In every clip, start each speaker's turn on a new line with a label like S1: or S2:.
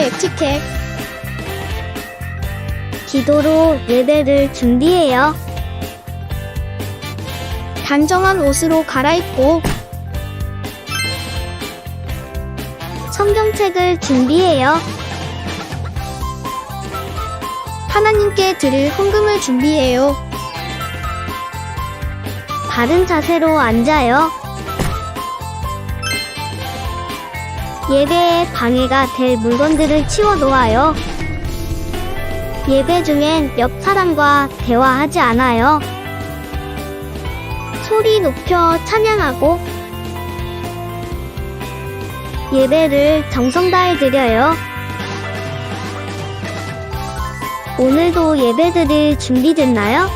S1: 에티켓. 기도로 예배를 준비해요. 단정한 옷으로 갈아입고 성경책을 준비해요. 하나님께 드릴 헌금을 준비해요. 바른 자세로 앉아요. 예배에 방해가 될 물건들을 치워 놓아요. 예배 중엔 옆 사람과 대화하지 않아요. 소리 높여 찬양하고 예배를 정성 다해 드려요. 오늘도 예배 드릴 준비됐나요?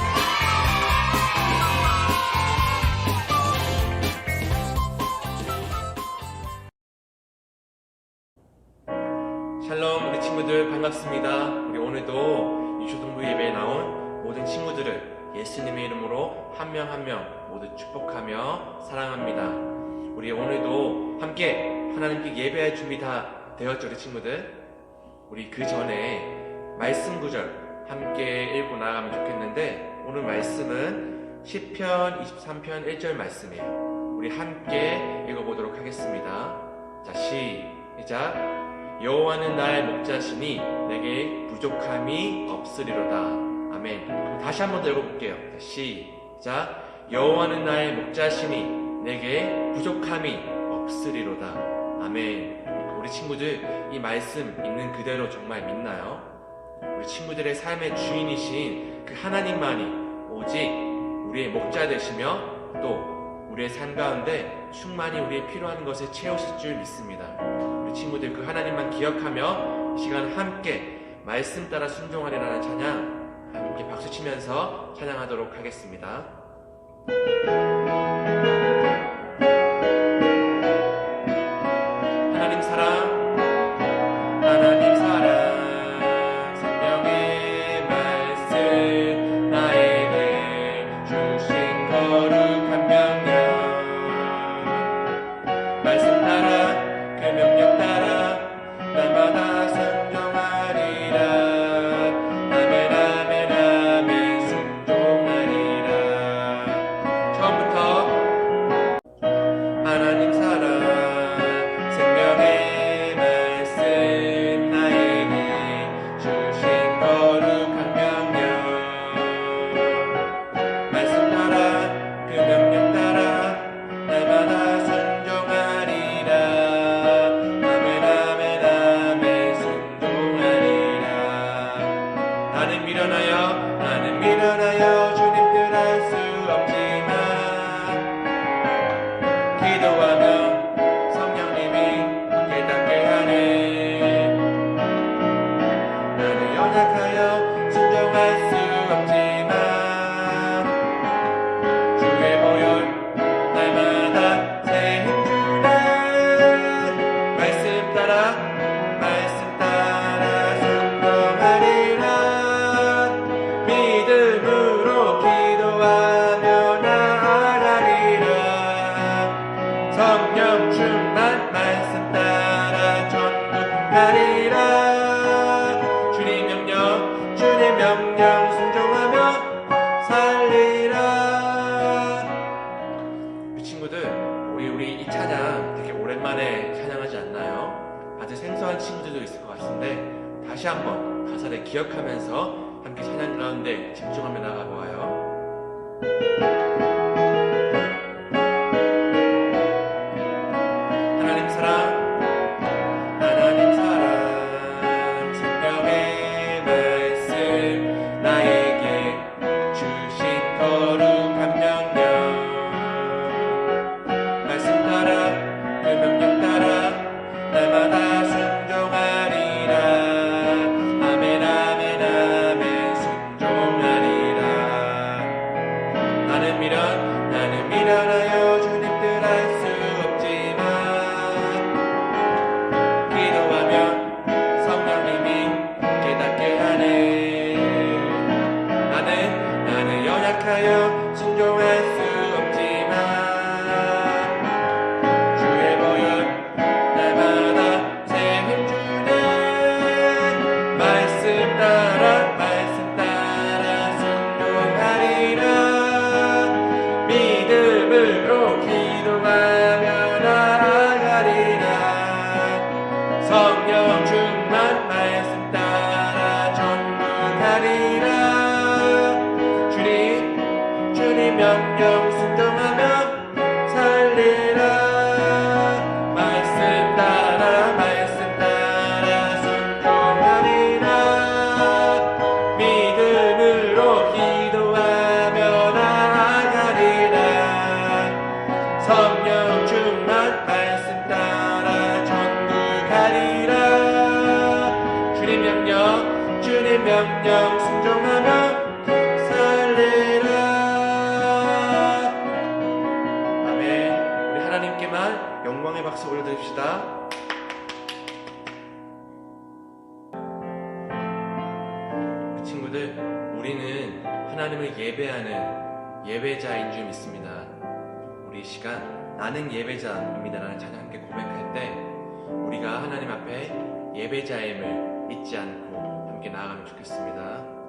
S2: 샬롬, 우리 친구들 반갑습니다. 우리 오늘도 유초등부 예배에 나온 모든 친구들을 예수님의 이름으로 한 명 한 명 모두 축복하며 사랑합니다. 우리 오늘도 함께 하나님께 예배할 준비 다 되었죠, 우리 친구들? 우리 그 전에 말씀 구절 함께 읽고 나가면 좋겠는데, 오늘 말씀은 시편 23편 1절 말씀이에요. 우리 함께 읽어보도록 하겠습니다. 자, 시작. 여호와는 나의 목자시니 내게 부족함이 없으리로다. 아멘. 그럼 다시 한번 더 읽어볼게요. 시작. 여호와는 나의 목자시니 내게 부족함이 없으리로다. 아멘. 우리 친구들 이 말씀 있는 그대로 정말 믿나요? 우리 친구들의 삶의 주인이신 그 하나님만이 오직 우리의 목자 되시며 또 우리의 삶 가운데 충만히 우리의 필요한 것을 채우실 줄 믿습니다. 우리 친구들 그 하나님만 기억하며 이 시간 함께 말씀 따라 순종하리라는 찬양 함께 박수치면서 찬양하도록 하겠습니다. 하나님 사랑, 하나님 사랑, 생명의 말씀 나에게 주신 거룩한 명령, 말씀 따라 그 명령 따라 날마다 순종하리라. 아멘 아멘 아멘 순종하리라. 처음부터 하나님 사랑, 생명의 말씀 나에게 주신 거룩한 명령, 말씀 따라 그 명령 따라 날마다 순종하리라. 아멘 아멘 아멘 순종하리라. 나는 미련하여 주님 뜻 알 수 없지만 기도하면 성령님이 깨닫게 하네. 나는 연약하여 순종할 수 없지만 주의 보혈 날마다 새 힘 주네. 말씀 따라 순종하리라. 믿음으로 기도하며 나아가리라. 성령 충만 말씀 따라 천국 가리라. 주님 명령 순종하며 살리라. 우리 친구들, 우리 이 찬양 되게 오랜만에 찬양하지 않나요? 아주 생소한 친구들도 있을 것 같은데 다시 한번 가사를 기억하면서 함께 찬양 가운데 집중하며 나가보아요. 하나님 사랑, 생명의 말씀 나에게 주신 거룩한 명령, 말씀 따라 그 명령 따라 날마다 순종하리라. 아멘 아멘 아멘 우리는 하나님을 예배하는 예배자인 줄 믿습니다. 우리 이 시간 나는 예배자입니다라는 찬양 함께 고백할 때 우리가 하나님 앞에 예배자임을 잊지 않고 함께 나아가면 좋겠습니다.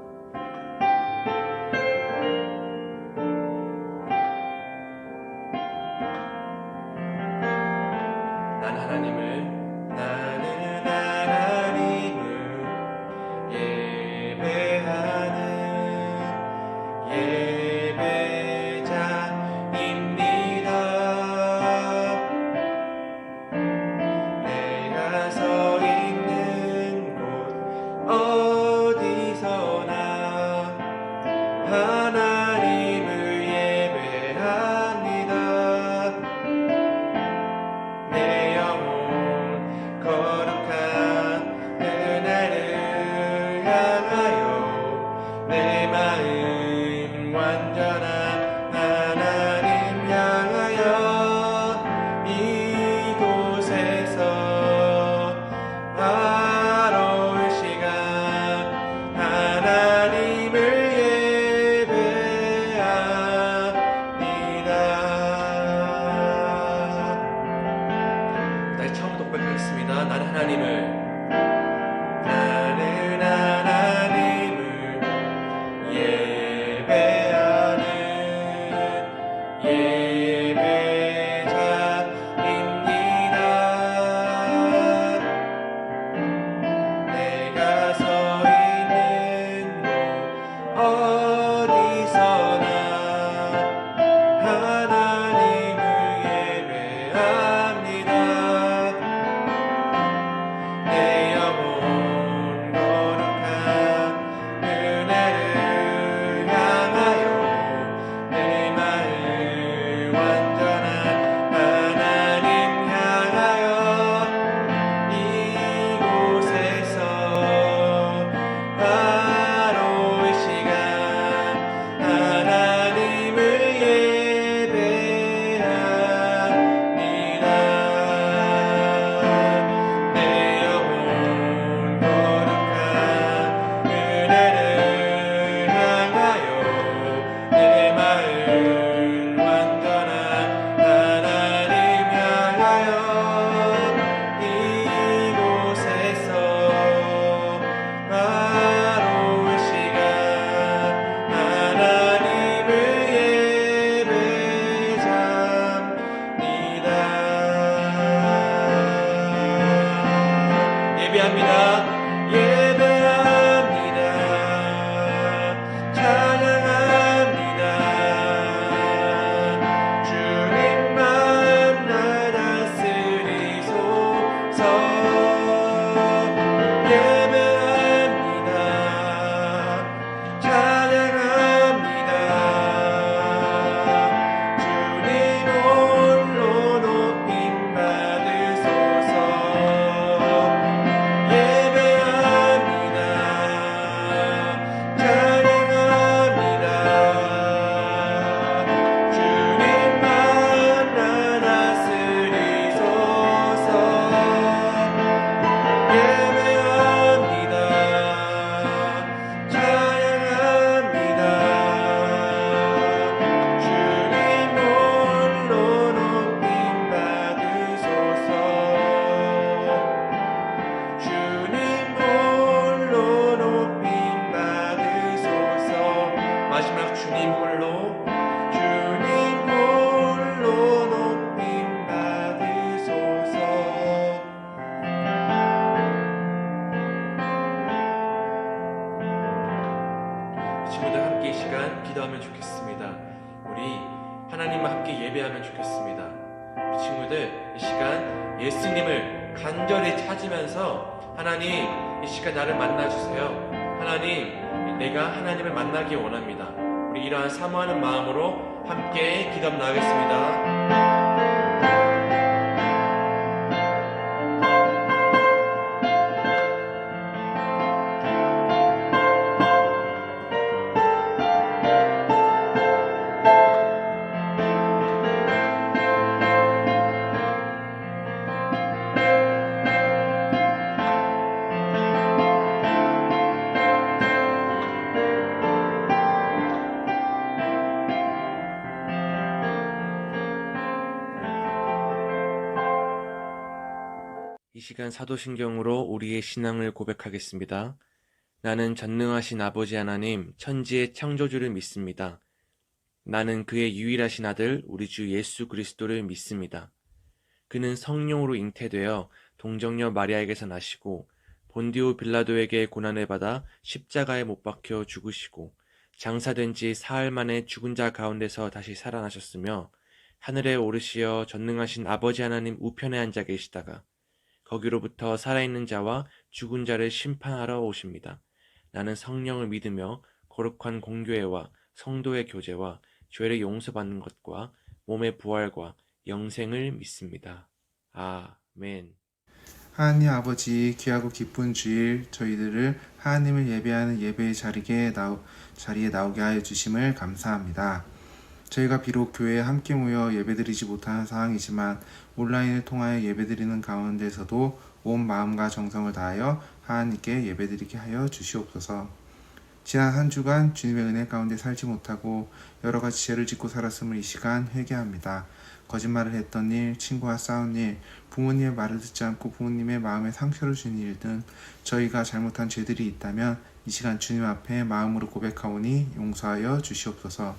S2: 기도하면 좋겠습니다. 우리 하나님과 함께 예배하면 좋겠습니다. 우리 친구들 이 시간 예수님을 간절히 찾으면서 하나님 이 시간 나를 만나주세요. 하나님 내가 하나님을 만나기 원합니다. 우리 이러한 사모하는 마음으로 함께 기도하며 나가겠습니다. 이 시간 사도신경으로 우리의 신앙을 고백하겠습니다. 나는 전능하신 아버지 하나님, 천지의 창조주를 믿습니다. 나는 그의 유일하신 아들, 우리 주 예수 그리스도를 믿습니다. 그는 성령으로 잉태되어 동정녀 마리아에게서 나시고 본디오 빌라도에게 고난을 받아 십자가에 못 박혀 죽으시고 장사된 지 사흘 만에 죽은 자 가운데서 다시 살아나셨으며 하늘에 오르시어 전능하신 아버지 하나님 우편에 앉아 계시다가 거기로부터 살아있는 자와 죽은 자를 심판하러 오십니다. 나는 성령을 믿으며 거룩한 공교회와 성도의 교제와 죄를 용서받는 것과 몸의 부활과 영생을 믿습니다. 아멘.
S3: 하나님 아버지, 귀하고 기쁜 주일 저희들을 하나님을 예배하는 예배의 자리에 나오게 하여 주심을 감사합니다. 저희가 비록 교회에 함께 모여 예배드리지 못하는 상황이지만 온라인을 통하여 예배드리는 가운데서도 온 마음과 정성을 다하여 하나님께 예배드리게 하여 주시옵소서. 지난 한 주간 주님의 은혜 가운데 살지 못하고 여러 가지 죄를 짓고 살았음을 이 시간 회개합니다. 거짓말을 했던 일, 친구와 싸운 일, 부모님의 말을 듣지 않고 부모님의 마음에 상처를 준 일 등 저희가 잘못한 죄들이 있다면 이 시간 주님 앞에 마음으로 고백하오니 용서하여 주시옵소서.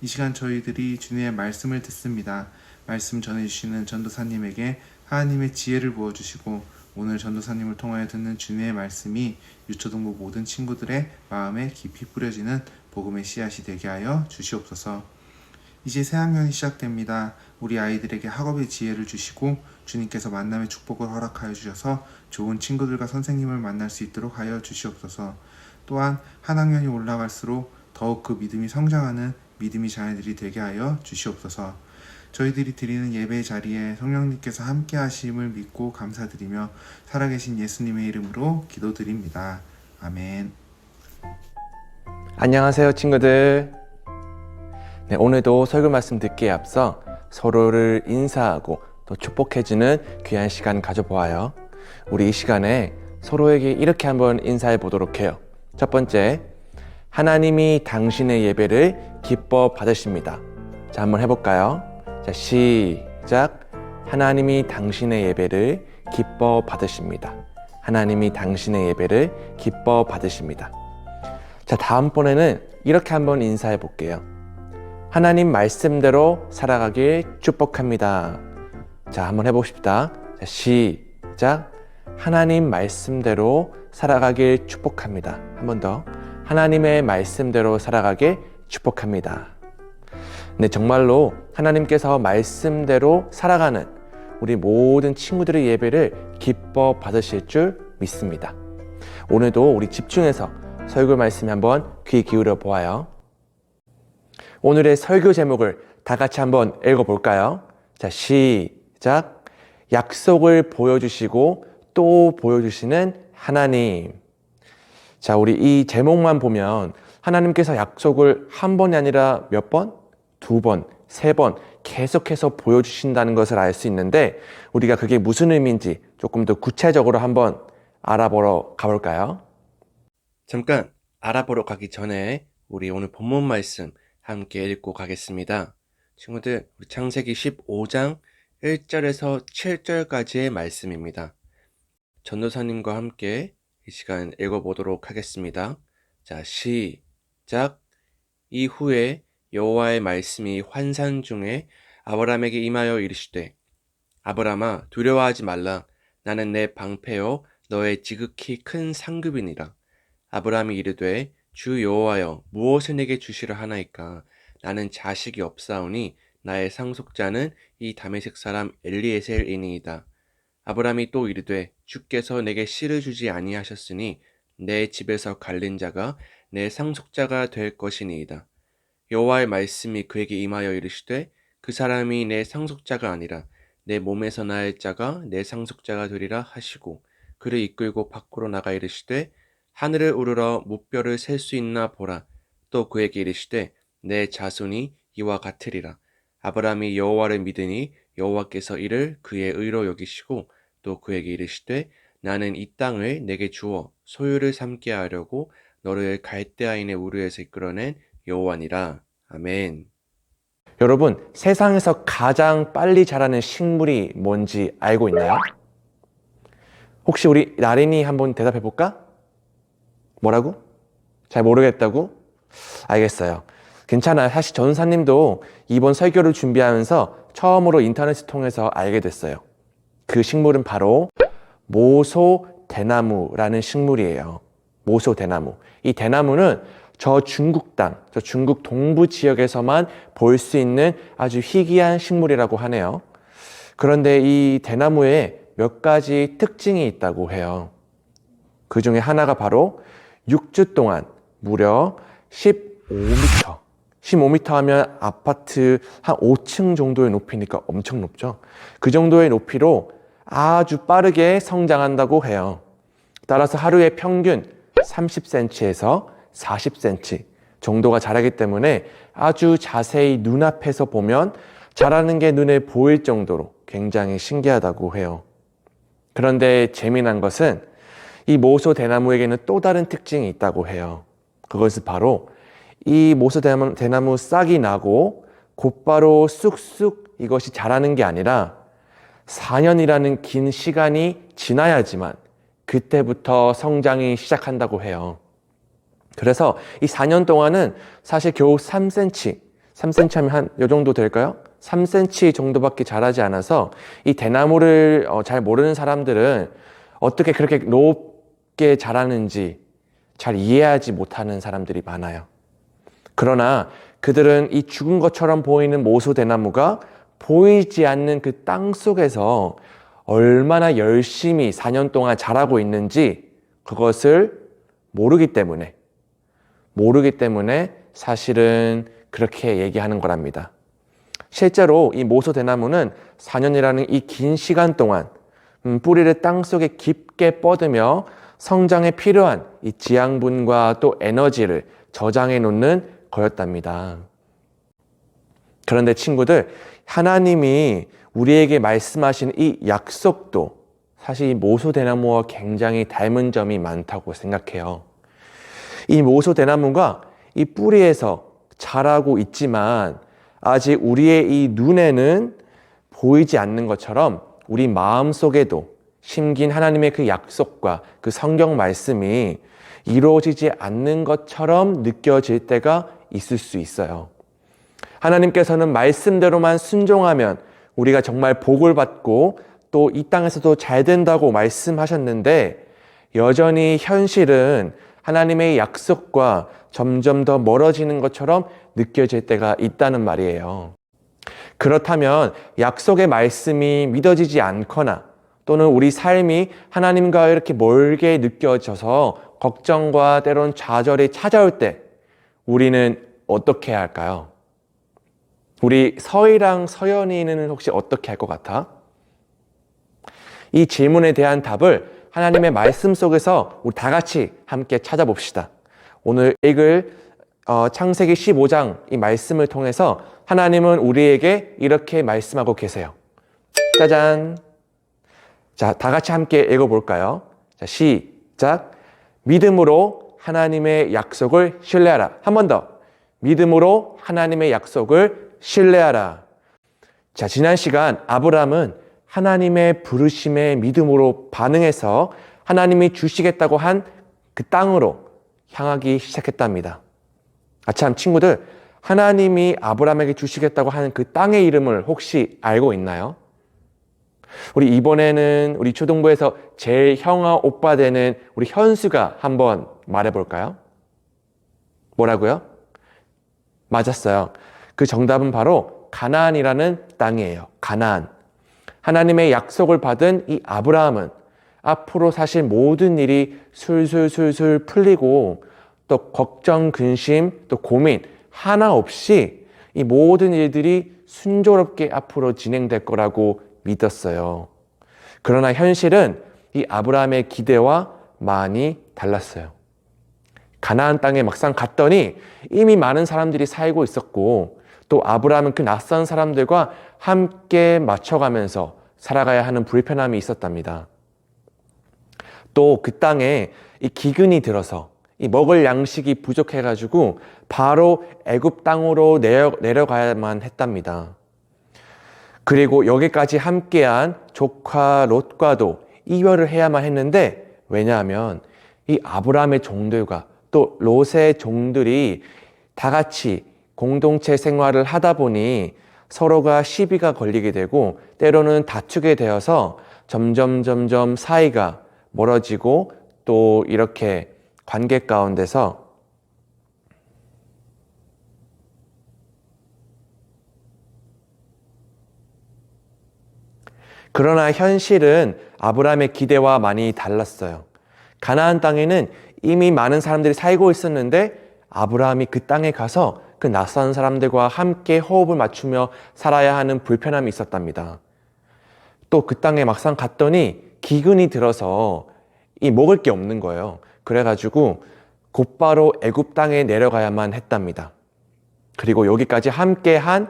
S3: 이 시간 저희들이 주님의 말씀을 듣습니다. 말씀 전해주시는 전도사님에게 하나님의 지혜를 부어주시고 오늘 전도사님을 통하여 듣는 주님의 말씀이 유초동부 모든 친구들의 마음에 깊이 뿌려지는 복음의 씨앗이 되게 하여 주시옵소서. 이제 새학년이 시작됩니다. 우리 아이들에게 학업의 지혜를 주시고 주님께서 만남의 축복을 허락하여 주셔서 좋은 친구들과 선생님을 만날 수 있도록 하여 주시옵소서. 또한 한 학년이 올라갈수록 더욱 그 믿음이 성장하는 믿음의 자녀들이 되게 하여 주시옵소서. 저희들이 드리는 예배의 자리에 성령님께서 함께 하심을 믿고 감사드리며 살아계신 예수님의 이름으로 기도드립니다. 아멘.
S2: 안녕하세요, 친구들. 네, 오늘도 설교 말씀 듣기에 앞서 서로를 인사하고 또 축복해주는 귀한 시간 가져보아요. 우리 이 시간에 서로에게 이렇게 한번 인사해 보도록 해요. 첫 번째, 하나님이 당신의 예배를 기뻐 받으십니다. 자, 한번 해볼까요? 자, 시작. 하나님이 당신의 예배를 기뻐 받으십니다. 하나님이 당신의 예배를 기뻐 받으십니다. 자, 다음번에는 이렇게 한번 인사해 볼게요. 하나님 말씀대로 살아가길 축복합니다. 자, 한번 해봅시다. 자, 시작. 하나님 말씀대로 살아가길 축복합니다. 한 번 더. 하나님의 말씀대로 살아가길 축복합니다. 네, 정말로 하나님께서 말씀대로 살아가는 우리 모든 친구들의 예배를 기뻐 받으실 줄 믿습니다. 오늘도 우리 집중해서 설교 말씀 한번 귀 기울여 보아요. 오늘의 설교 제목을 다 같이 한번 읽어볼까요? 자, 시작. 약속을 보여주시고 또 보여주시는 하나님. 자, 우리 이 제목만 보면 하나님께서 약속을 한 번이 아니라 몇 번? 두 번, 세 번 계속해서 보여주신다는 것을 알 수 있는데 우리가 그게 무슨 의미인지 조금 더 구체적으로 한번 알아보러 가볼까요? 잠깐 알아보러 가기 전에 우리 오늘 본문 말씀 함께 읽고 가겠습니다. 친구들, 우리 창세기 15장 1절에서 7절까지의 말씀입니다. 전도사님과 함께 이 시간 읽어보도록 하겠습니다. 자, 시작. 이후에 여호와의 말씀이 환상 중에 아브라함에게 임하여 이르시되 아브라함아 두려워하지 말라. 나는 내 방패요 너의 지극히 큰 상급이니라. 아브라함이 이르되 주 여호와여 무엇을 내게 주시려 하나이까. 나는 자식이 없사오니 나의 상속자는 이 다메섹 사람 엘리에셀이니이다. 아브라함이 또 이르되 주께서 내게 씨를 주지 아니하셨으니 내 집에서 갈린 자가 내 상속자가 될 것이니이다. 여호와의 말씀이 그에게 임하여 이르시되 그 사람이 내 상속자가 아니라 내 몸에서 나을 자가 내 상속자가 되리라 하시고 그를 이끌고 밖으로 나가 이르시되 하늘을 우러러 무뼈를 셀 수 있나 보라. 또 그에게 이르시되 내 자손이 이와 같으리라. 아브라함이 여호와를 믿으니 여호와께서 이를 그의 의로 여기시고 또 그에게 이르시되 나는 이 땅을 내게 주어 소유를 삼게 하려고 너를 갈대아인의 우르에서 이끌어낸 여호와니라. 아멘. 여러분, 세상에서 가장 빨리 자라는 식물이 뭔지 알고 있나요? 혹시 우리 나린이 한번 대답해 볼까? 뭐라고? 잘 모르겠다고? 알겠어요. 괜찮아요. 사실 전사님도 이번 설교를 준비하면서 처음으로 인터넷을 통해서 알게 됐어요. 그 식물은 바로 모소대나무라는 식물이에요. 모소대나무. 이 대나무는 저 중국 동부 지역에서만 볼 수 있는 아주 희귀한 식물이라고 하네요. 그런데 이 대나무에 몇 가지 특징이 있다고 해요. 그 중에 하나가 바로 6주 동안 무려 15m. 15m 하면 아파트 한 5층 정도의 높이니까 엄청 높죠. 그 정도의 높이로 아주 빠르게 성장한다고 해요. 따라서 하루에 평균 30cm에서 40cm 정도가 자라기 때문에 아주 자세히 눈앞에서 보면 자라는 게 눈에 보일 정도로 굉장히 신기하다고 해요. 그런데 재미난 것은 이 모소대나무에게는 또 다른 특징이 있다고 해요. 그것은 바로 이 모소대나무 싹이 나고 곧바로 쑥쑥 이것이 자라는 게 아니라 4년이라는 긴 시간이 지나야지만 그때부터 성장이 시작한다고 해요. 그래서 이 4년 동안은 사실 겨우 3cm 하면 한 요 정도 될까요? 3cm 정도밖에 자라지 않아서 이 대나무를 잘 모르는 사람들은 어떻게 그렇게 높게 자라는지 잘 이해하지 못하는 사람들이 많아요. 그러나 그들은 이 죽은 것처럼 보이는 모소대나무가 보이지 않는 그 땅 속에서 얼마나 열심히 4년 동안 자라고 있는지 그것을 모르기 때문에 사실은 그렇게 얘기하는 거랍니다. 실제로 이 모소대나무는 4년이라는 이 긴 시간 동안 뿌리를 땅 속에 깊게 뻗으며 성장에 필요한 이 지양분과 또 에너지를 저장해 놓는 거였답니다. 그런데 친구들, 하나님이 우리에게 말씀하신 이 약속도 사실 이 모소대나무와 굉장히 닮은 점이 많다고 생각해요. 이 모소대나무가 이 뿌리에서 자라고 있지만 아직 우리의 이 눈에는 보이지 않는 것처럼 우리 마음속에도 심긴 하나님의 그 약속과 그 성경 말씀이 이루어지지 않는 것처럼 느껴질 때가 있을 수 있어요. 하나님께서는 말씀대로만 순종하면 우리가 정말 복을 받고 또 이 땅에서도 잘 된다고 말씀하셨는데 여전히 현실은 하나님의 약속과 점점 더 멀어지는 것처럼 느껴질 때가 있다는 말이에요. 그렇다면 약속의 말씀이 믿어지지 않거나 또는 우리 삶이 하나님과 이렇게 멀게 느껴져서 걱정과 때론 좌절이 찾아올 때 우리는 어떻게 해야 할까요? 우리 서희랑 서연이는 혹시 어떻게 할 것 같아? 이 질문에 대한 답을 하나님의 말씀 속에서 우리 다 같이 함께 찾아봅시다. 오늘 읽을 창세기 15장 이 말씀을 통해서 하나님은 우리에게 이렇게 말씀하고 계세요. 짜잔! 자, 다 같이 함께 읽어볼까요? 자, 시작! 믿음으로 하나님의 약속을 신뢰하라. 한 번 더. 믿음으로 하나님의 약속을 신뢰하라. 자, 지난 시간 아브라함은 하나님의 부르심에 믿음으로 반응해서 하나님이 주시겠다고 한 그 땅으로 향하기 시작했답니다. 참 친구들, 하나님이 아브라함에게 주시겠다고 하는 그 땅의 이름을 혹시 알고 있나요? 우리 이번에는 우리 초등부에서 제일 형아 오빠 되는 우리 현수가 한번 말해볼까요? 뭐라고요? 맞았어요. 그 정답은 바로 가나안이라는 땅이에요. 가나안. 하나님의 약속을 받은 이 아브라함은 앞으로 사실 모든 일이 술술술술 풀리고 또 걱정, 근심, 또 고민 하나 없이 이 모든 일들이 순조롭게 앞으로 진행될 거라고 믿었어요. 그러나 현실은 이 아브라함의 기대와 많이 달랐어요. 가나안 땅에 막상 갔더니 이미 많은 사람들이 살고 있었고 또 아브라함은 그 낯선 사람들과 함께 맞춰가면서 살아가야 하는 불편함이 있었답니다. 또 그 땅에 이 기근이 들어서 이 먹을 양식이 부족해가지고 바로 애굽 땅으로 내려가야만 했답니다. 그리고 여기까지 함께한 조카 롯과도 이별을 해야만 했는데, 왜냐하면 이 아브라함의 종들과 또 롯의 종들이 다 같이 공동체 생활을 하다 보니 서로가 시비가 걸리게 되고 때로는 다투게 되어서 점점 사이가 멀어지고 또 이렇게 관계 가운데서 그러나 현실은 아브라함의 기대와 많이 달랐어요. 가나안 땅에는 이미 많은 사람들이 살고 있었는데 아브라함이 그 땅에 가서 그 낯선 사람들과 함께 호흡을 맞추며 살아야 하는 불편함이 있었답니다. 또 그 땅에 막상 갔더니 기근이 들어서 먹을 게 없는 거예요. 그래가지고 곧바로 애굽 땅에 내려가야만 했답니다. 그리고 여기까지 함께한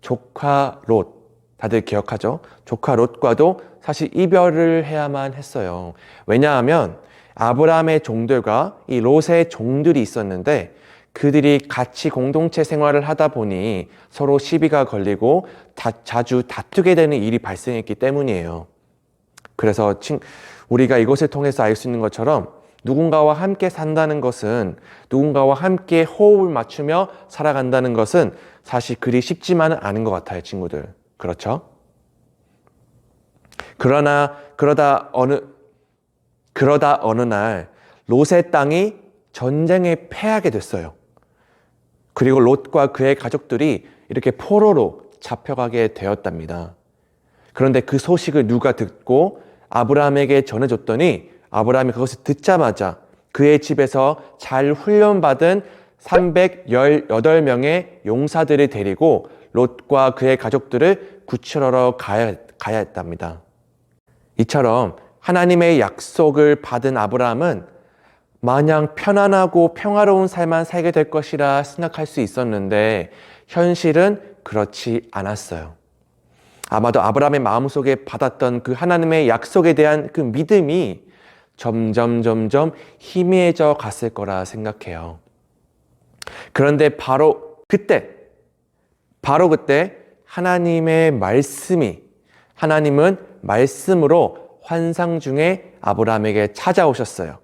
S2: 조카 롯, 다들 기억하죠? 조카 롯과도 사실 이별을 해야만 했어요. 왜냐하면 아브라함의 종들과 이 롯의 종들이 있었는데 그들이 같이 공동체 생활을 하다 보니 서로 시비가 걸리고 자주 다투게 되는 일이 발생했기 때문이에요. 그래서 우리가 이것을 통해서 알 수 있는 것처럼 누군가와 함께 산다는 것은, 누군가와 함께 호흡을 맞추며 살아간다는 것은 사실 그리 쉽지만은 않은 것 같아요, 친구들. 그렇죠? 그러다 어느 날 롯의 땅이 전쟁에 패하게 됐어요. 그리고 롯과 그의 가족들이 이렇게 포로로 잡혀가게 되었답니다. 그런데 그 소식을 누가 듣고 아브라함에게 전해줬더니 아브라함이 그것을 듣자마자 그의 집에서 잘 훈련받은 318명의 용사들을 데리고 롯과 그의 가족들을 구출하러 가야 했답니다. 이처럼 하나님의 약속을 받은 아브라함은 마냥 편안하고 평화로운 삶만 살게 될 것이라 생각할 수 있었는데 현실은 그렇지 않았어요. 아마도 아브라함의 마음속에 받았던 그 하나님의 약속에 대한 그 믿음이 점점 희미해져 갔을 거라 생각해요. 그런데 바로 그때 하나님은 말씀으로 환상 중에 아브라함에게 찾아오셨어요.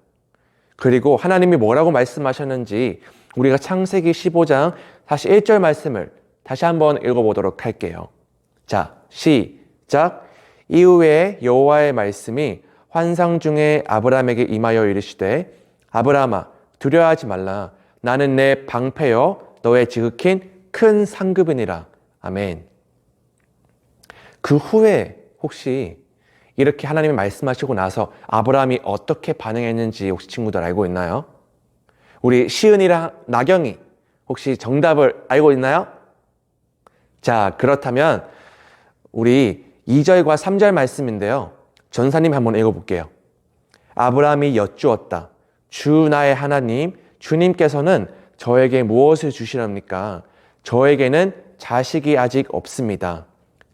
S2: 그리고 하나님이 뭐라고 말씀하셨는지 우리가 창세기 15장 다시 1절 말씀을 다시 한번 읽어보도록 할게요. 자, 시작. 이후에 여호와의 말씀이 환상 중에 아브라함에게 임하여 이르시되 아브라함아 두려워하지 말라. 나는 내 방패여 너의 지극힌 큰 상급이니라. 아멘. 그 후에 혹시 이렇게 하나님이 말씀하시고 나서 아브라함이 어떻게 반응했는지 혹시 친구들 알고 있나요? 우리 시은이랑 나경이 혹시 정답을 알고 있나요? 자, 그렇다면 우리 2절과 3절 말씀인데요. 전사님 한번 읽어볼게요. 아브라함이 여쭈었다. 주 나의 하나님, 주님께서는 저에게 무엇을 주시렵니까? 저에게는 자식이 아직 없습니다.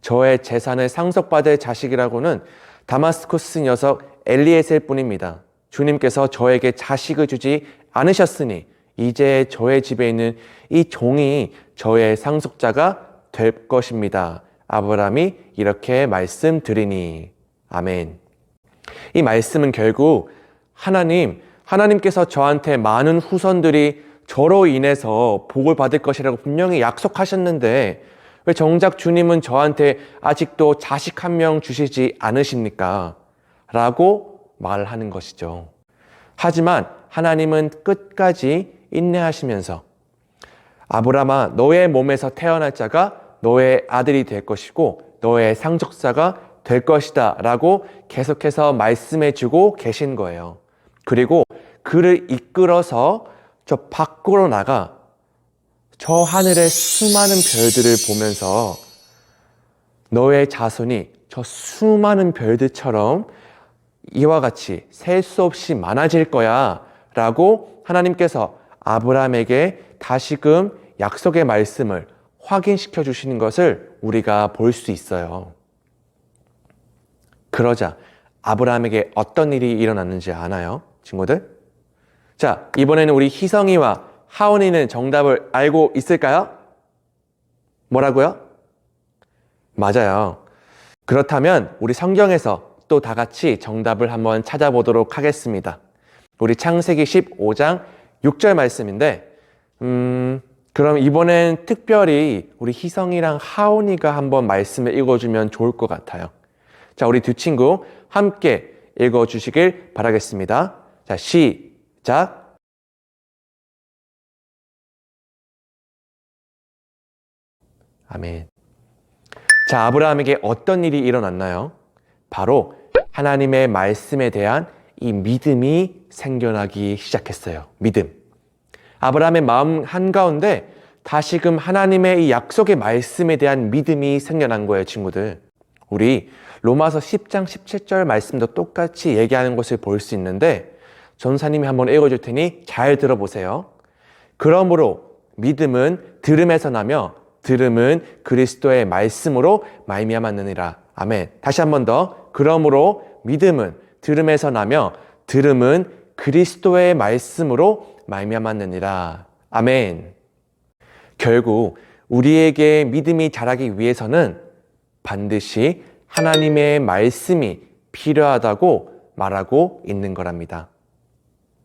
S2: 저의 재산을 상속받을 자식이라고는 다마스쿠스 녀석 엘리에셀 뿐입니다. 주님께서 저에게 자식을 주지 않으셨으니 이제 저의 집에 있는 이 종이 저의 상속자가 될 것입니다. 아브라함이 이렇게 말씀드리니. 아멘. 이 말씀은 결국 하나님께서 저한테 많은 후손들이 저로 인해서 복을 받을 것이라고 분명히 약속하셨는데 왜 정작 주님은 저한테 아직도 자식 한 명 주시지 않으십니까? 라고 말하는 것이죠. 하지만 하나님은 끝까지 인내하시면서 아브라함아 너의 몸에서 태어날 자가 너의 아들이 될 것이고 너의 상속자가 될 것이다 라고 계속해서 말씀해 주고 계신 거예요. 그리고 그를 이끌어서 저 밖으로 나가 저 하늘의 수많은 별들을 보면서 너의 자손이 저 수많은 별들처럼 이와 같이 셀 수 없이 많아질 거야 라고 하나님께서 아브라함에게 다시금 약속의 말씀을 확인시켜 주시는 것을 우리가 볼 수 있어요. 그러자 아브라함에게 어떤 일이 일어났는지 아나요? 친구들? 자, 이번에는 우리 희성이와 하온이는 정답을 알고 있을까요? 뭐라고요? 맞아요. 그렇다면 우리 성경에서 또 또 다 같이 정답을 한번 찾아보도록 하겠습니다. 우리 창세기 15장 6절 말씀인데 그럼 이번엔 특별히 우리 희성이랑 하온이가 한번 말씀을 읽어주면 좋을 것 같아요. 자, 우리 두 친구 함께 읽어주시길 바라겠습니다. 자, 시작. 아멘. 자, 아브라함에게 어떤 일이 일어났나요? 바로 하나님의 말씀에 대한 이 믿음이 생겨나기 시작했어요. 믿음. 아브라함의 마음 한가운데 다시금 하나님의 이 약속의 말씀에 대한 믿음이 생겨난 거예요, 친구들. 우리 로마서 10장 17절 말씀도 똑같이 얘기하는 것을 볼 수 있는데 전사님이 한번 읽어줄 테니 잘 들어보세요. 그러므로 믿음은 들음에서 나며 들음은 그리스도의 말씀으로 말미암았느니라. 아멘. 다시 한번 더. 그러므로 믿음은 들음에서 나며 들음은 그리스도의 말씀으로 말미암았느니라. 아멘. 결국 우리에게 믿음이 자라기 위해서는 반드시 하나님의 말씀이 필요하다고 말하고 있는 거랍니다.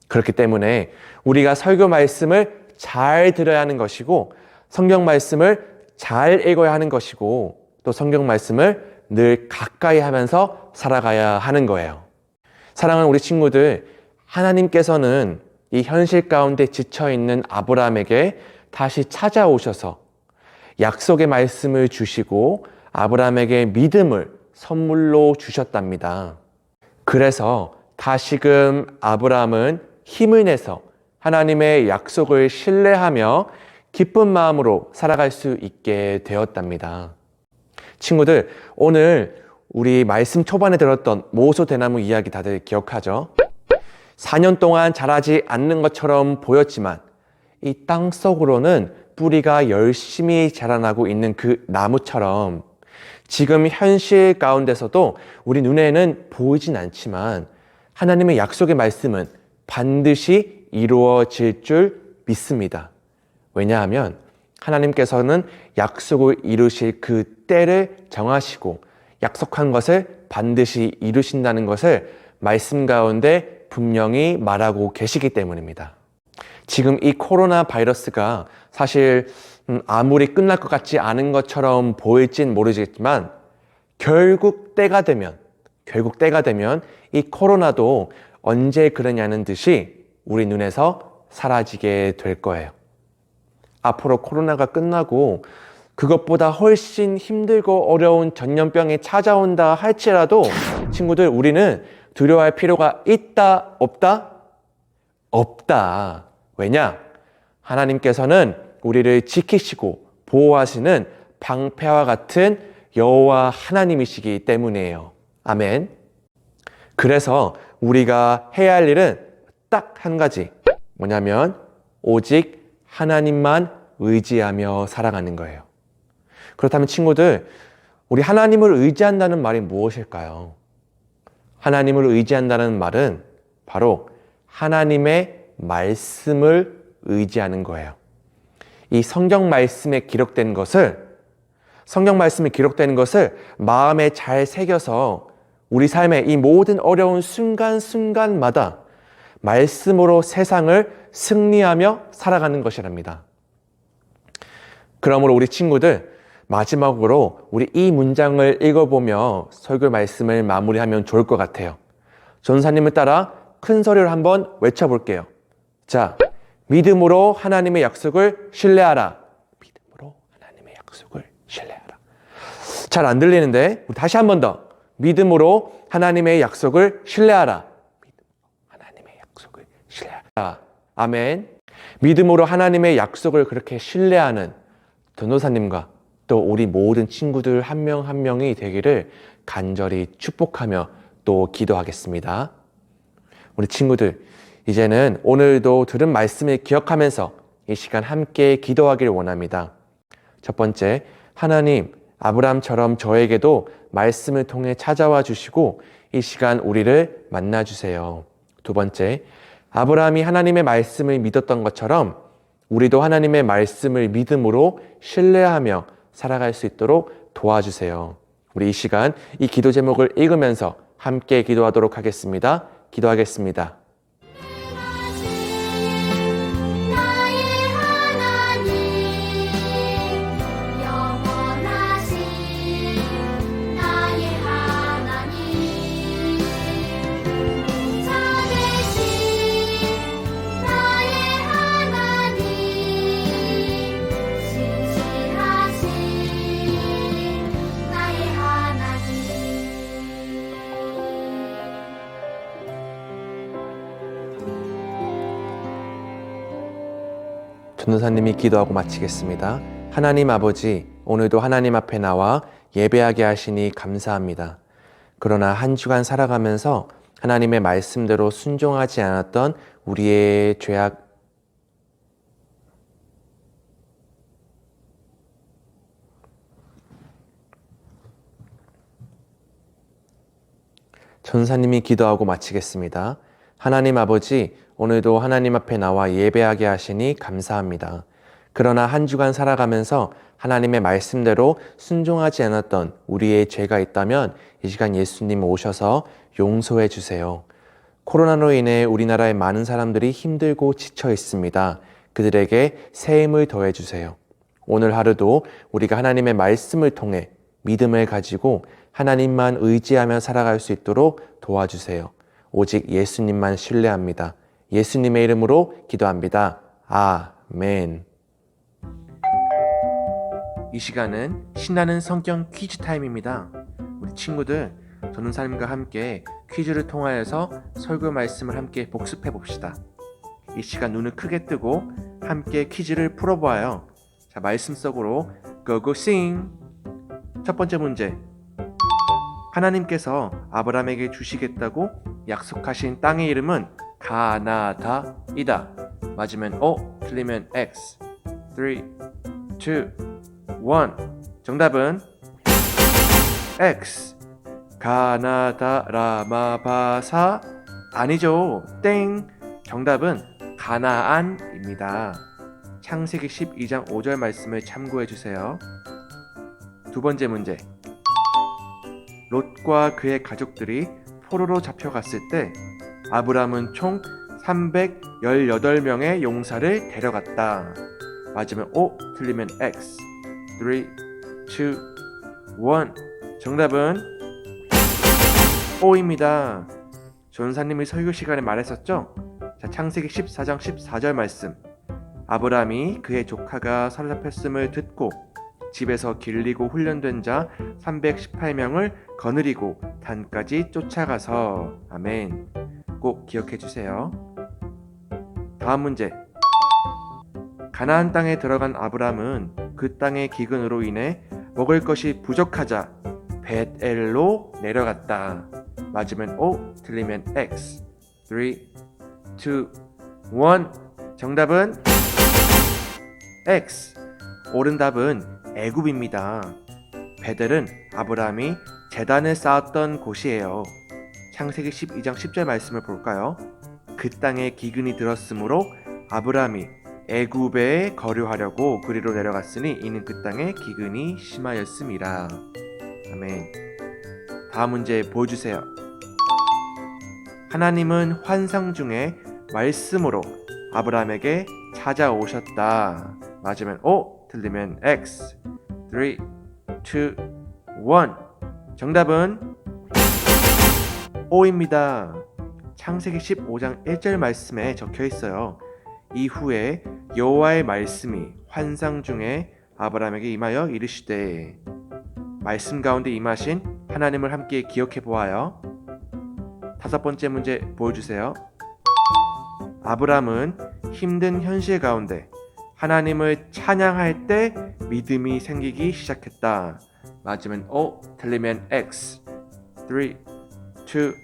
S2: 그렇기 때문에 우리가 설교 말씀을 잘 들어야 하는 것이고 성경 말씀을 잘 읽어야 하는 것이고 또 성경 말씀을 늘 가까이 하면서 살아가야 하는 거예요. 사랑하는 우리 친구들, 하나님께서는 이 현실 가운데 지쳐있는 아브라함에게 다시 찾아오셔서 약속의 말씀을 주시고 아브라함에게 믿음을 선물로 주셨답니다. 그래서 다시금 아브라함은 힘을 내서 하나님의 약속을 신뢰하며 기쁜 마음으로 살아갈 수 있게 되었답니다. 친구들, 오늘 우리 말씀 초반에 들었던 모소대나무 이야기 다들 기억하죠? 4년 동안 자라지 않는 것처럼 보였지만 이 땅 속으로는 뿌리가 열심히 자라나고 있는 그 나무처럼 지금 현실 가운데서도 우리 눈에는 보이진 않지만 하나님의 약속의 말씀은 반드시 이루어질 줄 믿습니다. 왜냐하면 하나님께서는 약속을 이루실 그 때를 정하시고 약속한 것을 반드시 이루신다는 것을 말씀 가운데 분명히 말하고 계시기 때문입니다. 지금 이 코로나 바이러스가 사실 아무리 끝날 것 같지 않은 것처럼 보일진 모르겠지만 결국 때가 되면 이 코로나도 언제 그러냐는 듯이 우리 눈에서 사라지게 될 거예요. 앞으로 코로나가 끝나고 그것보다 훨씬 힘들고 어려운 전염병이 찾아온다 할지라도 친구들, 우리는 두려워할 필요가 있다, 없다? 없다. 왜냐? 하나님께서는 우리를 지키시고 보호하시는 방패와 같은 여호와 하나님이시기 때문이에요. 아멘. 그래서 우리가 해야 할 일은 딱 한 가지. 뭐냐면 오직 하나님만 의지하며 살아가는 거예요. 그렇다면 친구들, 우리 하나님을 의지한다는 말이 무엇일까요? 하나님을 의지한다는 말은 바로 하나님의 말씀을 의지하는 거예요. 이 성경 말씀에 기록된 것을 마음에 잘 새겨서 우리 삶의 이 모든 어려운 순간순간마다 말씀으로 세상을 승리하며 살아가는 것이랍니다. 그러므로 우리 친구들, 마지막으로 우리 이 문장을 읽어보며 설교 말씀을 마무리하면 좋을 것 같아요. 전사님을 따라 큰 소리로 한번 외쳐볼게요. 자, 믿음으로 하나님의 약속을 신뢰하라. 믿음으로 하나님의 약속을 신뢰하라. 잘 안 들리는데 우리 다시 한 번 더. 믿음으로 하나님의 약속을 신뢰하라. 믿음으로 하나님의 약속을 신뢰하라. 아멘. 믿음으로 하나님의 약속을 그렇게 신뢰하는 전도사님과 또 우리 모든 친구들 한 명 한 명이 되기를 간절히 축복하며 또 기도하겠습니다. 우리 친구들, 이제는 오늘도 들은 말씀을 기억하면서 이 시간 함께 기도하기를 원합니다. 첫 번째, 하나님, 아브라함처럼 저에게도 말씀을 통해 찾아와 주시고 이 시간 우리를 만나주세요. 두 번째, 아브라함이 하나님의 말씀을 믿었던 것처럼 우리도 하나님의 말씀을 믿음으로 신뢰하며 살아갈 수 있도록 도와주세요. 우리 이 시간 이 기도 제목을 읽으면서 함께 기도하도록 하겠습니다. 기도하겠습니다.
S4: 나의 하나님 영원하신 나의 하나님 자되신 나의 하나님 신실하신 나의 하나님
S2: 전도사님이 기도하고 마치겠습니다. 하나님 아버지, 오늘도 하나님 앞에 나와 예배하게 하시니 감사합니다. 그러나 한 주간 살아가면서 하나님의 말씀대로 순종하지 않았던 우리의 죄악, 전사님이 기도하고 마치겠습니다. 하나님 아버지, 오늘도 하나님 앞에 나와 예배하게 하시니 감사합니다. 그러나 한 주간 살아가면서 하나님의 말씀대로 순종하지 않았던 우리의 죄가 있다면 이 시간 예수님 오셔서 용서해 주세요. 코로나로 인해 우리나라의 많은 사람들이 힘들고 지쳐 있습니다. 그들에게 새 힘을 더해 주세요. 오늘 하루도 우리가 하나님의 말씀을 통해 믿음을 가지고 하나님만 의지하며 살아갈 수 있도록 도와주세요. 오직 예수님만 신뢰합니다. 예수님의 이름으로 기도합니다. 아멘. 이 시간은 신나는 성경 퀴즈 타임입니다. 우리 친구들, 전도사님과 함께 퀴즈를 통하여서 설교 말씀을 함께 복습해 봅시다. 이 시간 눈을 크게 뜨고 함께 퀴즈를 풀어보아요. 자, 말씀 속으로 고고 싱! 첫 번째 문제. 하나님께서 아브라함에게 주시겠다고 약속하신 땅의 이름은 가나다이다. 맞으면 O, 틀리면 X. 3, 2, 1. 정답은 X. 가나다 라마바사 아니죠. 땡. 정답은 가나안입니다. 창세기 12장 5절 말씀을 참고해 주세요. 두 번째 문제. 롯과 그의 가족들이 포로로 잡혀갔을 때 아브람은 총 318명의 용사를 데려갔다. 맞으면 O, 틀리면 X. 3, 2, 1. 정답은 O입니다. 전사님이 설교 시간에 말했었죠? 자, 창세기 14장 14절 말씀. 아브람이 그의 조카가 사로잡혔음을 듣고 집에서 길리고 훈련된 자 318명을 거느리고 단까지 쫓아가서. 아멘. 꼭 기억해 주세요. 다음 문제. 가나안 땅에 들어간 아브람은 그 땅의 기근으로 인해 먹을 것이 부족하자 벳엘로 내려갔다. 맞으면 O, 틀리면 X. 3, 2, 1. 정답은 X. 옳은 답은 애굽입니다. 벳엘은 아브라함이 제단을 쌓았던 곳이에요. 창세기 12장 10절 말씀을 볼까요? 그 땅에 기근이 들었으므로 아브라함이 애굽에 거류하려고 그리로 내려갔으니 이는 그 땅에 기근이 심하였음이라. 아멘. 다음 문제 보여주세요. 하나님은 환상 중에 말씀으로 아브라함에게 찾아오셨다. 맞으면 O, 틀리면 X. 3, 2, 1. 정답은 O입니다. 창세기 15장 1절 말씀에 적혀 있어요. 이후에 여호와의 말씀이 환상 중에 아브라함에게 임하여 이르시되. 말씀 가운데 임하신 하나님을 함께 기억해 보아요. 다섯 번째 문제 보여주세요. 아브라함은 힘든 현실 가운데 하나님을 찬양할 때 믿음이 생기기 시작했다. 맞으면 O, 틀리면 X. 3, 2, 1.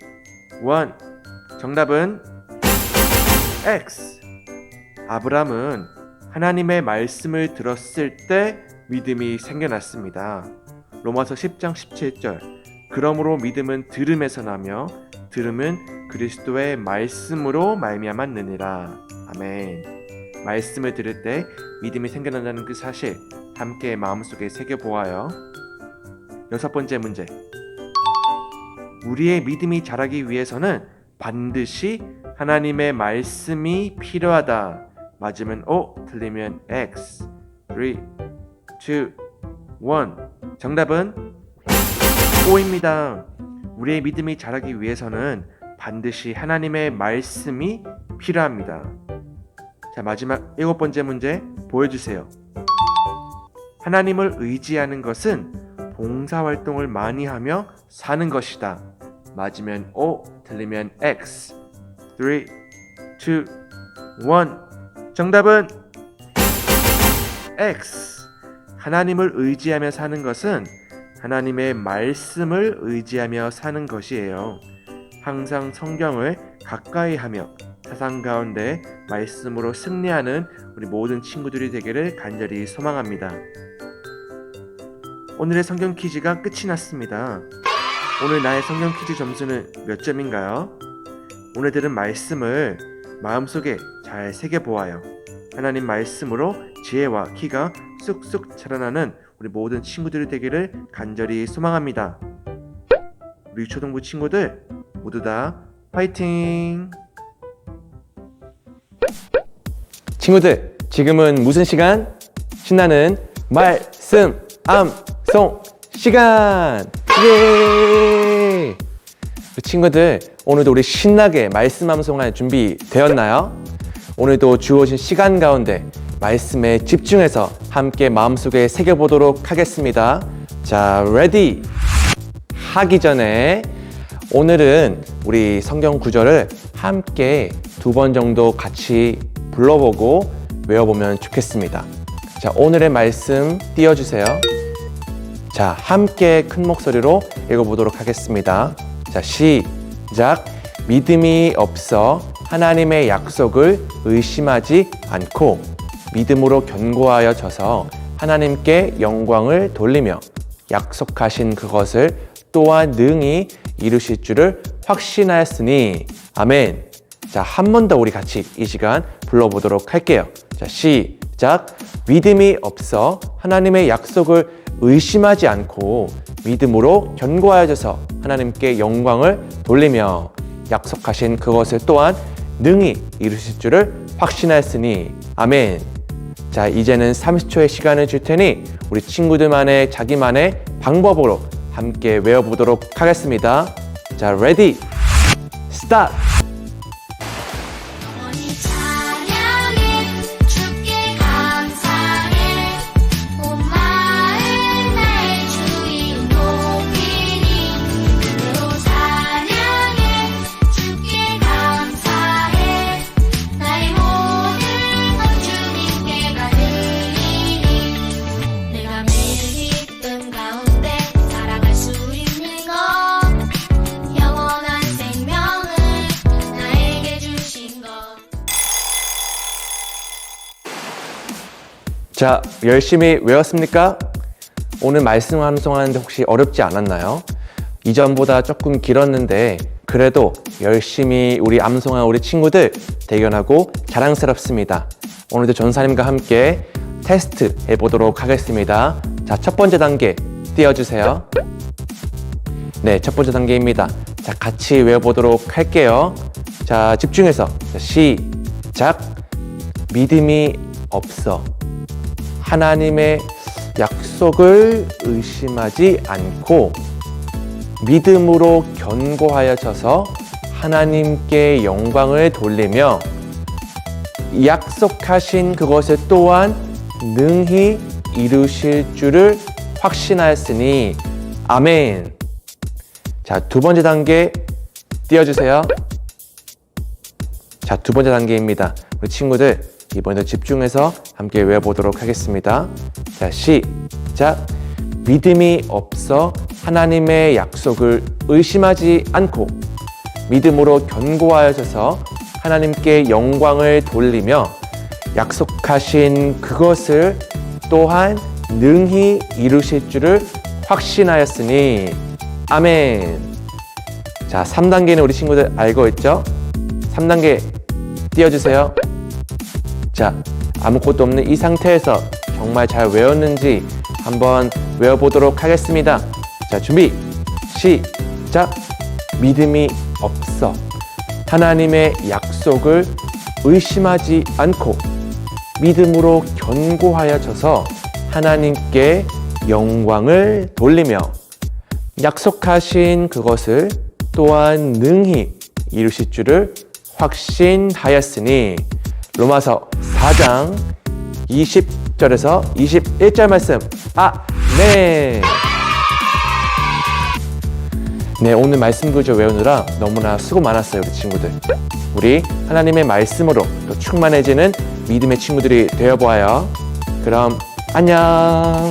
S2: 정답은 X. 아브라함은 하나님의 말씀을 들었을 때 믿음이 생겨났습니다. 로마서 10장 17절. 그러므로 믿음은 들음에서 나며 들음은 그리스도의 말씀으로 말미암았느니라. 아멘. 말씀을 들을 때 믿음이 생겨난다는 그 사실 함께 마음속에 새겨보아요. 여섯 번째 문제. 우리의 믿음이 자라기 위해서는 반드시 하나님의 말씀이 필요하다. 맞으면 O, 틀리면 X. 3, 2, 1. 정답은 O입니다. 우리의 믿음이 자라기 위해서는 반드시 하나님의 말씀이 필요합니다. 자, 마지막 7번째 문제 보여주세요. 하나님을 의지하는 것은 봉사활동을 많이 하며 사는 것이다. 맞으면 O, 틀리면 X. 3, 2, 1. 정답은 X. 하나님을 의지하며 사는 것은 하나님의 말씀을 의지하며 사는 것이에요. 항상 성경을 가까이 하며 세상 가운데 말씀으로 승리하는 우리 모든 친구들이 되기를 간절히 소망합니다. 오늘의 성경 퀴즈가 끝이 났습니다. 오늘 나의 성경 퀴즈 점수는 몇 점인가요? 오늘 들은 말씀을 마음속에 잘 새겨보아요. 하나님 말씀으로 지혜와 키가 쑥쑥 자라나는 우리 모든 친구들이 되기를 간절히 소망합니다. 우리 초등부 친구들 모두 다 화이팅!
S5: 친구들, 지금은 무슨 시간? 신나는 말씀 암송 시간! 예! 친구들, 오늘도 우리 신나게 말씀 암송할 준비 되었나요? 오늘도 주어진 시간 가운데 말씀에 집중해서 함께 마음속에 새겨보도록 하겠습니다. 자, 레디! 하기 전에 오늘은 우리 성경 구절을 함께 2번 정도 같이 불러보고 외워보면 좋겠습니다. 자, 오늘의 말씀 띄워주세요. 자, 함께 큰 목소리로 읽어보도록 하겠습니다. 자, 시작. 믿음이 없어 하나님의 약속을 의심하지 않고 믿음으로 견고하여 져서 하나님께 영광을 돌리며 약속하신 그것을 또한 능히 이루실 줄을 확신하였으니 아멘. 자, 한 번 더 우리 같이 이 시간 불러보도록 할게요. 자, 시작. 믿음이 없어 하나님의 약속을 의심하지 않고 믿음으로 견고하여져서 하나님께 영광을 돌리며 약속하신 그것을 또한 능히 이루실 줄을 확신하였으니 아멘. 자, 이제는 30초의 시간을 줄 테니 우리 친구들만의 자기만의 방법으로 함께 외워보도록 하겠습니다. 자, 레디, 스타트!
S4: 어머니 찬양해 주께 감사해 온 마음 나의 주인 높이니 그대로 찬양해 주께 감사해 나의 모든 것 주님께 받으리니 내가 매일 기쁨 가운데 살아갈 수 있는 것 영원한 생명을 나에게 주신 것
S5: 자, 열심히 외웠습니까? 오늘 말씀 암송하는데 혹시 어렵지 않았나요? 이전보다 조금 길었는데 그래도 열심히 우리 암송한 우리 친구들 대견하고 자랑스럽습니다. 오늘도 전사님과 함께 테스트 해보도록 하겠습니다. 자, 첫 번째 단계 띄워주세요. 네, 첫 번째 단계입니다. 자, 같이 외워보도록 할게요. 자, 집중해서. 자, 시작. 믿음이 없어 하나님의 약속을 의심하지 않고 믿음으로 견고하여져서 하나님께 영광을 돌리며 약속하신 그것을 또한 능히 이루실 줄을 확신하였으니 아멘. 자, 두 번째 단계 띄워주세요. 자, 두 번째 단계입니다. 우리 친구들 이번에도 집중해서 함께 외워보도록 하겠습니다. 자, 시작. 믿음이 없어 하나님의 약속을 의심하지 않고 믿음으로 견고하여져서 하나님께 영광을 돌리며 약속하신 그것을 또한 능히 이루실 줄을 확신하였으니 아멘. 자, 3단계는 우리 친구들 알고 있죠? 3단계 띄워주세요. 자, 아무것도 없는 이 상태에서 정말 잘 외웠는지 한번 외워보도록 하겠습니다. 자, 준비, 시작! 믿음이 없어 하나님의 약속을 의심하지 않고 믿음으로 견고하여져서 하나님께 영광을 돌리며 약속하신 그것을 또한 능히 이루실 줄을 확신하였으니 로마서 4장 20절에서 21절 말씀 아멘. 네, 오늘 말씀 구조 외우느라 너무나 수고 많았어요, 우리 친구들. 우리 하나님의 말씀으로 또 충만해지는 믿음의 친구들이 되어보아요. 그럼 안녕.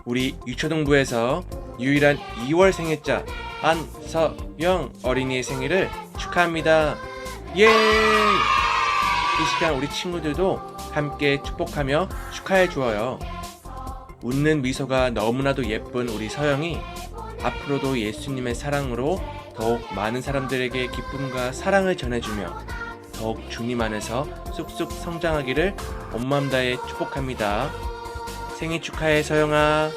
S5: 우리 유초등부에서 유일한 2월 생일자 안서영 어린이의 생일을 축하합니다. 예! 이 시간 우리 친구들도 함께 축복하며 축하해 주어요. 웃는 미소가 너무나도 예쁜 우리 서영이 앞으로도 예수님의 사랑으로 더욱 많은 사람들에게 기쁨과 사랑을 전해주며 더욱 주님 안에서 쑥쑥 성장하기를 온 마음 다해 축복합니다. 생일 축하해, 서영아.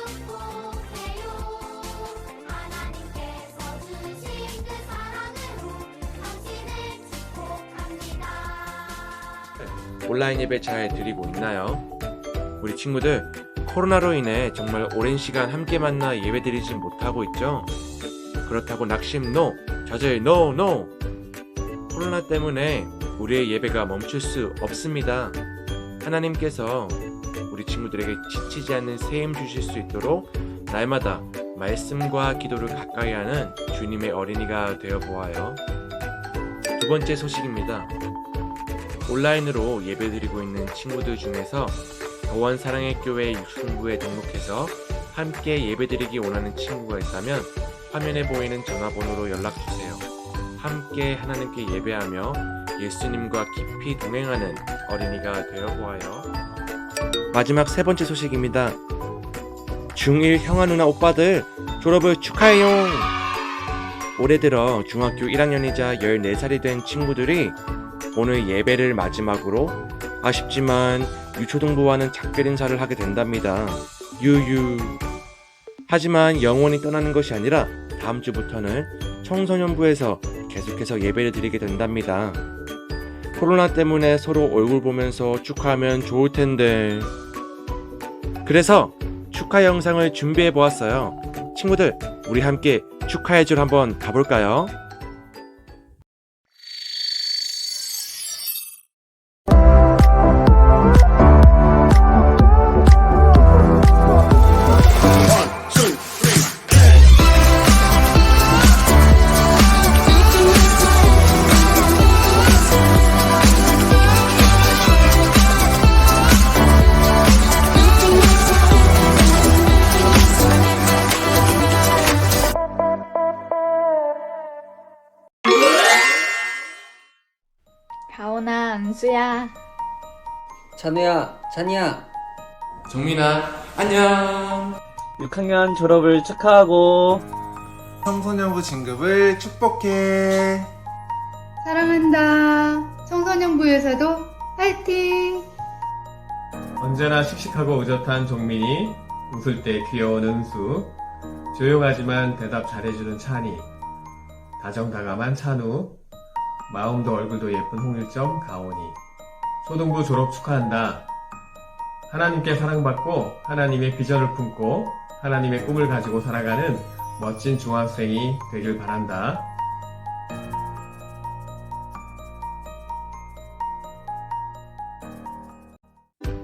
S5: 온라인 예배 잘 드리고 있나요? 우리 친구들, 코로나로 인해 정말 오랜 시간 함께 만나 예배 드리지 못하고 있죠? 그렇다고 낙심 NO! 좌절 NO! 코로나 때문에 우리의 예배가 멈출 수 없습니다. 하나님께서 우리 친구들에게 지치지 않는 새 힘 주실 수 있도록 날마다 말씀과 기도를 가까이 하는 주님의 어린이가 되어 보아요. 두 번째 소식입니다. 온라인으로 예배드리고 있는 친구들 중에서 더원 사랑의 교회 유초등부에 등록해서 함께 예배드리기 원하는 친구가 있다면 화면에 보이는 전화번호로 연락주세요. 함께 하나님께 예배하며 예수님과 깊이 동행하는 어린이가 되어보아요. 마지막 세 번째 소식입니다. 중1 형아 누나 오빠들 졸업을 축하해요. 올해 들어 중학교 1학년이자 14살이 된 친구들이 오늘 예배를 마지막으로 아쉽지만 유초등부와는 작별 인사를 하게 된답니다. 유유. 하지만 영원히 떠나는 것이 아니라 다음 주부터는 청소년부에서 계속해서 예배를 드리게 된답니다. 코로나 때문에 서로 얼굴 보면서 축하하면 좋을 텐데. 그래서 축하 영상을 준비해 보았어요. 친구들, 우리 함께 축하의 줄 한번 가볼까요?
S6: 가온아, 은수야.
S7: 찬우야, 찬이야.
S2: 정민아, 안녕.
S7: 6학년 졸업을 축하하고
S3: 청소년부 진급을 축복해.
S8: 사랑한다. 청소년부에서도 파이팅!
S9: 언제나 씩씩하고 의젓한 종민이, 웃을 때 귀여운 은수, 조용하지만 대답 잘해주는 찬이, 다정다감한 찬우, 마음도 얼굴도 예쁜 홍일점 가온이. 초등부 졸업 축하한다. 하나님께 사랑받고 하나님의 비전을 품고 하나님의 꿈을 가지고 살아가는 멋진 중학생이 되길 바란다.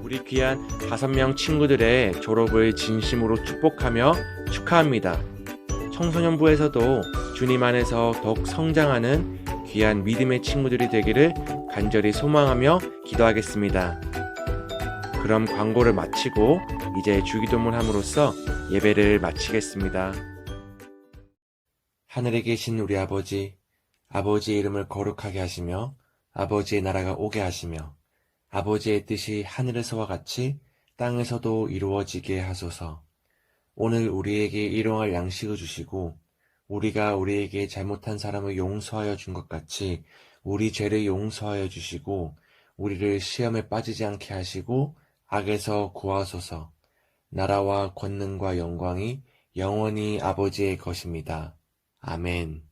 S5: 우리 귀한 5명 친구들의 졸업을 진심으로 축복하며 축하합니다. 청소년부에서도 주님 안에서 더욱 성장하는 귀한 믿음의 친구들이 되기를 간절히 소망하며 기도하겠습니다. 그럼 광고를 마치고 이제 주기도문 함으로써 예배를 마치겠습니다. 하늘에 계신 우리 아버지, 아버지의 이름을 거룩하게 하시며 아버지의 나라가 오게 하시며 아버지의 뜻이 하늘에서와 같이 땅에서도 이루어지게 하소서. 오늘 우리에게 일용할 양식을 주시고 우리가 우리에게 잘못한 사람을 용서하여 준 것 같이 우리 죄를 용서하여 주시고 우리를 시험에 빠지지 않게 하시고 악에서 구하소서. 나라와 권능과 영광이 영원히 아버지의 것입니다. 아멘.